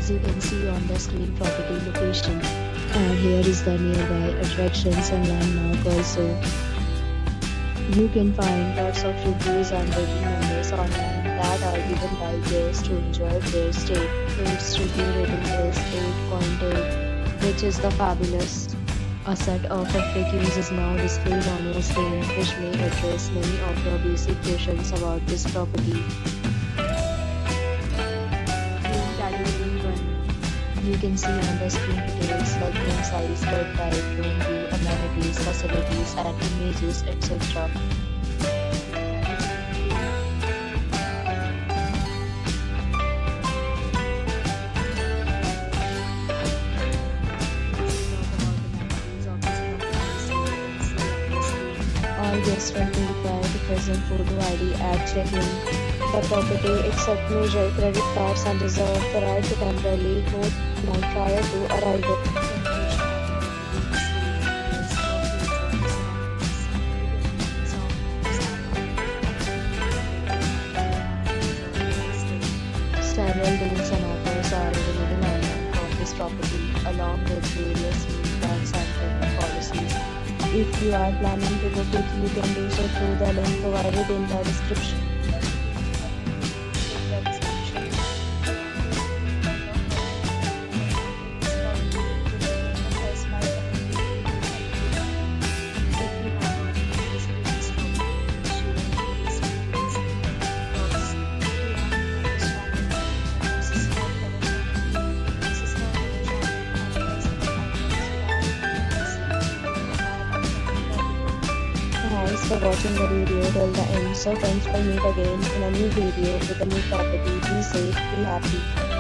As you can see on the screen, property location, and here is the nearby attractions and landmark also. You can find lots of reviews and rating numbers online that are given by guests to enjoy their stay. Its review rating is 8.8, which is the fabulous. A set of FAQs is now displayed on your screen, which may address many of your basic questions about this property. Category 1. You can see on the screen details like room size, bed type, room view, amenities, facilities, and images, etc. All guests will be required to present photo ID at check-in. The property accepts major credit cards and reserves the right to temporarily hold amount prior to arrival. Several deals and offers are available online on this property, along with various plans and payment policies. If you are planning to book it, you can do so through the link provided in the description. Thanks for watching the video till the end. So friends, we'll meet again in a new video with a new property. Be safe, be happy.